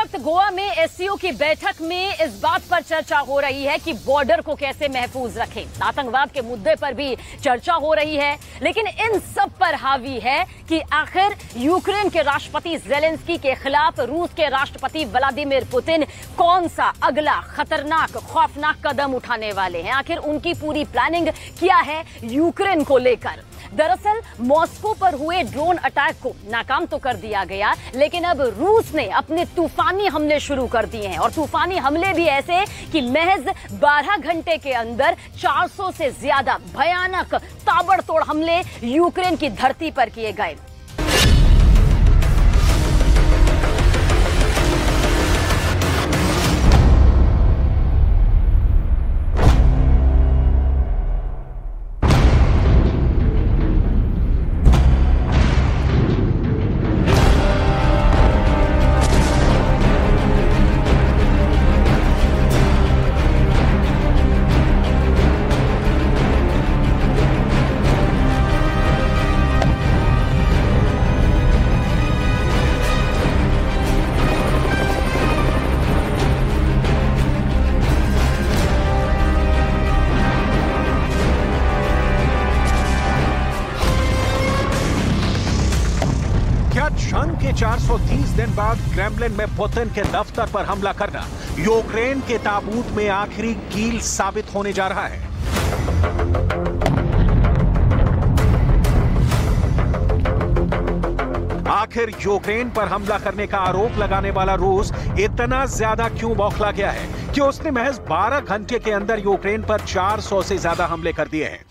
वक्त गोवा में एससीओ की बैठक में इस बात पर चर्चा हो रही है कि बॉर्डर को कैसे महफूज रखें। आतंकवाद के मुद्दे पर भी चर्चा हो रही है, लेकिन इन सब पर हावी है कि आखिर यूक्रेन के राष्ट्रपति ज़ेलेंस्की के खिलाफ रूस के राष्ट्रपति व्लादिमीर पुतिन कौन सा अगला खतरनाक खौफनाक कदम उठाने वाले हैं। आखिर उनकी पूरी प्लानिंग क्या है यूक्रेन को लेकर। दरअसल मॉस्को पर हुए ड्रोन अटैक को नाकाम तो कर दिया गया, लेकिन अब रूस ने अपने तूफानी हमले शुरू कर दिए हैं और तूफानी हमले भी ऐसे कि महज 12 घंटे के अंदर 400 से ज्यादा भयानक ताबड़तोड़ हमले यूक्रेन की धरती पर किए गए। जंग के 430 दिन बाद क्रेमलिन में पुतिन के दफ्तर पर हमला करना यूक्रेन के ताबूत में आखिरी कील साबित होने जा रहा है। आखिर यूक्रेन पर हमला करने का आरोप लगाने वाला रूस इतना ज्यादा क्यों बौखला गया है कि उसने महज 12 घंटे के अंदर यूक्रेन पर 400 से ज्यादा हमले कर दिए हैं।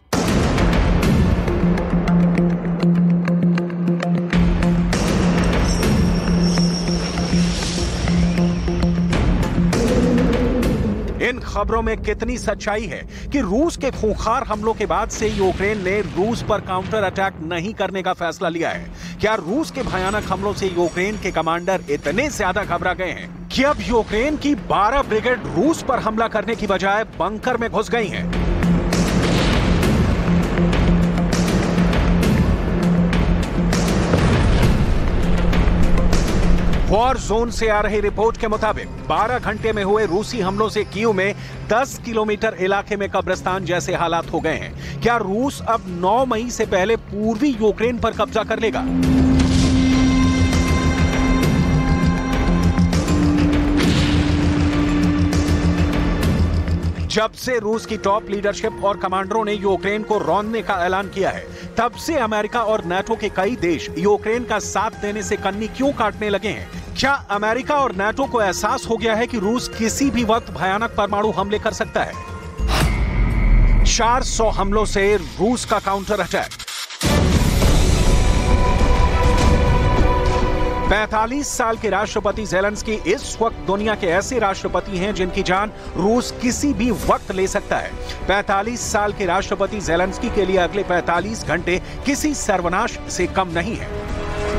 इन खबरों में कितनी सच्चाई है कि रूस के खूंखार हमलों के बाद से यूक्रेन ने रूस पर काउंटर अटैक नहीं करने का फैसला लिया है? क्या रूस के भयानक हमलों से यूक्रेन के कमांडर इतने ज्यादा घबरा गए हैं कि अब यूक्रेन की 12 ब्रिगेड रूस पर हमला करने की बजाय बंकर में घुस गई हैं? वॉर जोन से आ रही रिपोर्ट के मुताबिक 12 घंटे में हुए रूसी हमलों से कीव में 10 किलोमीटर इलाके में कब्रिस्तान जैसे हालात हो गए हैं। क्या रूस अब 9 मई से पहले पूर्वी यूक्रेन पर कब्जा कर लेगा? जब से रूस की टॉप लीडरशिप और कमांडरों ने यूक्रेन को रौंदने का ऐलान किया है, तब से अमेरिका और नाटो के कई देश यूक्रेन का साथ देने से कन्नी क्यों काटने लगे हैं? क्या अमेरिका और नाटो को एहसास हो गया है कि रूस किसी भी वक्त भयानक परमाणु हमले कर सकता है? 400 हमलों से रूस का काउंटर अटैक। 45 साल के राष्ट्रपति ज़ेलेंस्की इस वक्त दुनिया के ऐसे राष्ट्रपति हैं जिनकी जान रूस किसी भी वक्त ले सकता है। 45 साल के राष्ट्रपति ज़ेलेंस्की के लिए अगले 45 घंटे किसी सर्वनाश से कम नहीं है।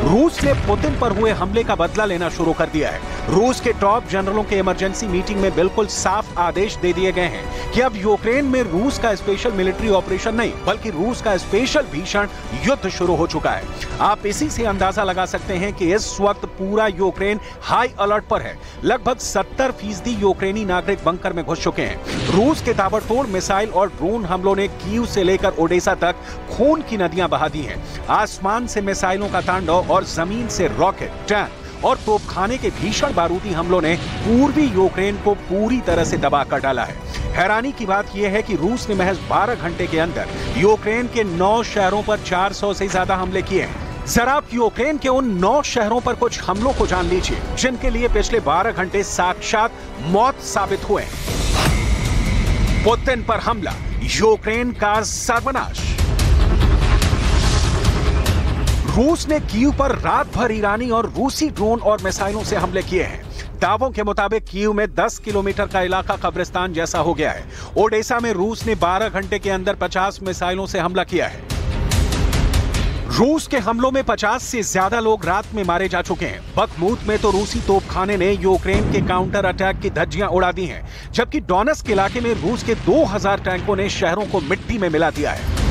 रूस ने पुतिन पर हुए हमले का बदला लेना शुरू कर दिया है। रूस के टॉप जनरलों के इमरजेंसी मीटिंग में बिल्कुल साफ आदेश दे दिए गए हैं कि अब यूक्रेन में रूस का स्पेशल मिलिट्री ऑपरेशन नहीं, बल्कि रूस का स्पेशल भीषण युद्ध शुरू हो चुका है। आप इसी से अंदाजा लगा सकते हैं कि इस वक्त पूरा यूक्रेन हाई अलर्ट पर है। लगभग 70% यूक्रेनी नागरिक बंकर में घुस चुके हैं। रूस के ताबड़तोड़ मिसाइल और ड्रोन हमलों ने कीव से लेकर ओडेसा तक खून की नदियां बहा दी हैं। आसमान से मिसाइलों का तांडव और जमीन से रॉकेट, टैंक और तोपखाने के भीषण बारूदी हमलों ने पूर्वी यूक्रेन को पूरी तरह से दबा कर डाला है। हैरानी की बात यह है कि रूस ने महज 12 घंटे के अंदर यूक्रेन के 9 शहरों पर 400 से ज्यादा हमले किए हैं। जरा आप यूक्रेन के उन 9 शहरों पर कुछ हमलों को जान लीजिए जिनके लिए पिछले 12 घंटे साक्षात मौत साबित हुए। पुतिन पर हमला, यूक्रेन का सर्वनाश। रूस ने कीव पर रात भर ईरानी और रूसी ड्रोन और मिसाइलों से हमले किए हैं। दावों के मुताबिक कीव में 10 किलोमीटर का इलाका कब्रिस्तान जैसा हो गया है। ओडेसा में रूस ने 12 घंटे के अंदर 50 मिसाइलों से हमला किया है। रूस के हमलों में 50 से ज्यादा लोग रात में मारे जा चुके हैं। बखमूत में तो रूसी तोपखाने ने यूक्रेन के काउंटर अटैक की धज्जियां उड़ा दी हैं, जबकि डोनेट्स्क इलाके में रूस के 2000 टैंकों ने शहरों को मिट्टी में मिला दिया है।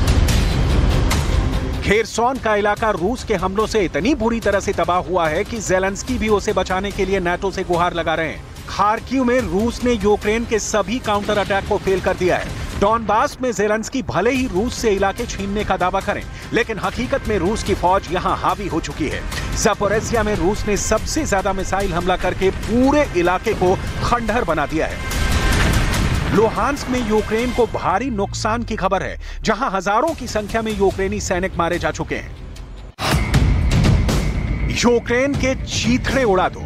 खेरसॉन का इलाका रूस के हमलों से इतनी बुरी तरह से तबाह हुआ है कि ज़ेलेंस्की भी उसे बचाने के लिए नाटो से गुहार लगा रहे हैं। खार्किव में रूस ने यूक्रेन के सभी काउंटर अटैक को फेल कर दिया है। डॉनबास में ज़ेलेंस्की भले ही रूस से इलाके छीनने का दावा करें, लेकिन हकीकत में रूस की फौज यहां हावी हो चुकी है। ज़पोरिज़िया में रूस ने सबसे ज्यादा मिसाइल हमला करके पूरे इलाके को खंडहर बना दिया है। लुहांस्क में यूक्रेन को भारी नुकसान की खबर है, जहां हजारों की संख्या में यूक्रेनी सैनिक मारे जा चुके हैं। यूक्रेन के चीथड़े उड़ा दो।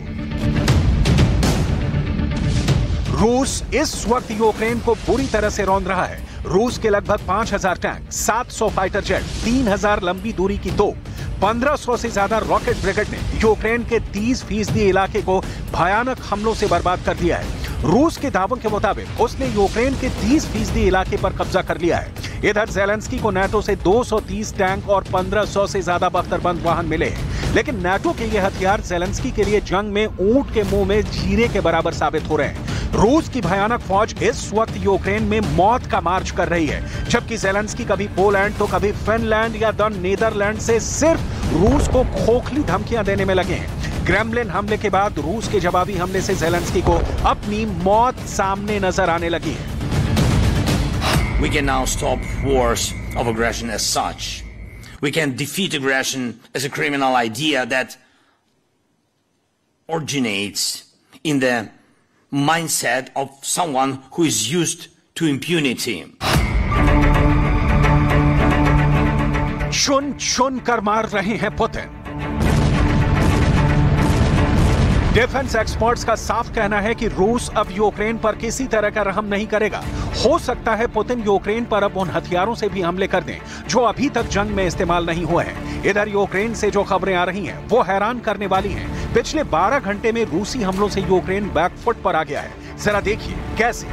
रूस इस वक्त यूक्रेन को बुरी तरह से रौंद रहा है। रूस के लगभग 5000 टैंक, 700 फाइटर जेट, 3000 लंबी दूरी की तोप, 1500 से ज्यादा रॉकेट ब्रिगेड ने यूक्रेन के 30% इलाके को भयानक हमलों से बर्बाद कर दिया है। रूस के दावों के मुताबिक उसने यूक्रेन के 30% इलाके पर कब्जा कर लिया है। इधर ज़ेलेंस्की को नाटो से 230 टैंक और 1500 से ज्यादा बख्तरबंद वाहन मिले हैं, लेकिन नाटो के ये हथियार ज़ेलेंस्की के लिए जंग में ऊंट के मुंह में जीरे के बराबर साबित हो रहे हैं। रूस की भयानक फौज इस वक्त यूक्रेन में मौत का मार्च कर रही है, जबकि ज़ेलेंस्की कभी पोलैंड तो कभी फिनलैंड या द नीदरलैंड से सिर्फ रूस को खोखली धमकियां देने में लगे हैं। क्रेमलिन हमले के बाद रूस के जवाबी हमले से ज़ेलेंस्की को अपनी मौत सामने नजर आने लगी है। We can now stop wars of aggression as such. We can defeat aggression as a criminal idea that originates in the mindset of someone who is used to impunity. चुन चुन कर मार रहे हैं पुतिन। डिफेंस एक्सपर्ट्स का साफ कहना है कि रूस अब यूक्रेन पर किसी तरह का रहम नहीं करेगा। हो सकता है पुतिन यूक्रेन पर अब उन हथियारों से भी हमले कर दें जो अभी तक जंग में इस्तेमाल नहीं हुए हैं। इधर यूक्रेन से जो खबरें आ रही हैं वो हैरान करने वाली हैं। पिछले 12 घंटे में रूसी हमलों से यूक्रेन बैकफुट पर आ गया है। जरा देखिए कैसे।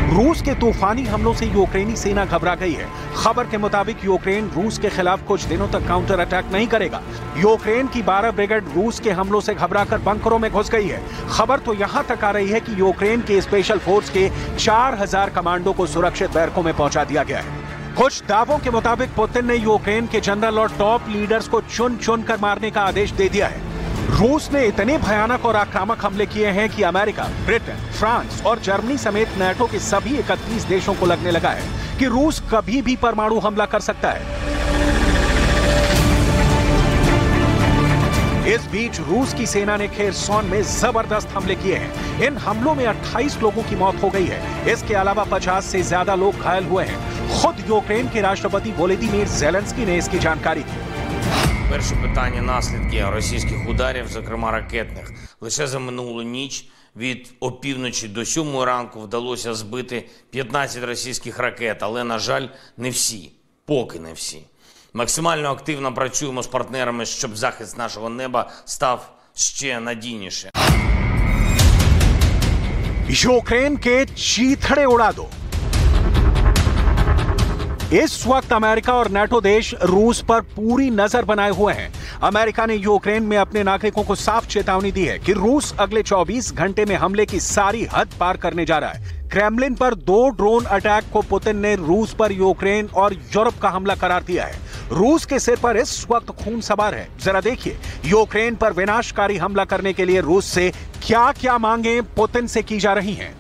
रूस के तूफानी हमलों से यूक्रेनी सेना घबरा गई है। खबर के मुताबिक यूक्रेन रूस के खिलाफ कुछ दिनों तक काउंटर अटैक नहीं करेगा। यूक्रेन की 12 ब्रिगेड रूस के हमलों से घबराकर बंकरों में घुस गई है। खबर तो यहां तक आ रही है कि यूक्रेन के स्पेशल फोर्स के 4000 कमांडो को सुरक्षित बैरकों में पहुंचा दिया गया है। कुछ दावों के मुताबिक पुतिन ने यूक्रेन के जनरल और टॉप लीडर्स को चुन चुन कर मारने का आदेश दे दिया है। रूस ने इतने भयानक और आक्रामक हमले किए हैं कि अमेरिका, ब्रिटेन, फ्रांस और जर्मनी समेत नाटो के सभी 31 देशों को लगने लगा है कि रूस कभी भी परमाणु हमला कर सकता है। इस बीच रूस की सेना ने खेरसॉन में जबरदस्त हमले किए हैं। इन हमलों में 28 लोगों की मौत हो गई है। इसके अलावा 50 से ज्यादा लोग घायल हुए हैं। खुद यूक्रेन के राष्ट्रपति वोलोदीमीर ज़ेलेंस्की ने इसकी जानकारी दी। Перше питання наслідки російських ударів, зокрема ракетних. Лише за минулу ніч від опівночі до 7 ранку вдалося збити 15 російських ракет, але, на жаль, не всі, поки не всі. Максимально активно працюємо з партнерами, щоб захист нашого неба став ще надійнішим. यूक्रेन के चीथड़े उड़ा दो। इस वक्त अमेरिका और नाटो देश रूस पर पूरी नजर बनाए हुए हैं। अमेरिका ने यूक्रेन में अपने नागरिकों को साफ चेतावनी दी है कि रूस अगले 24 घंटे में हमले की सारी हद पार करने जा रहा है। क्रेमलिन पर 2 ड्रोन अटैक को पुतिन ने रूस पर यूक्रेन और यूरोप का हमला करार दिया है। रूस के सिर पर इस वक्त खून सवार है। जरा देखिए यूक्रेन पर विनाशकारी हमला करने के लिए रूस से क्या क्या मांगे पुतिन से की जा रही हैं।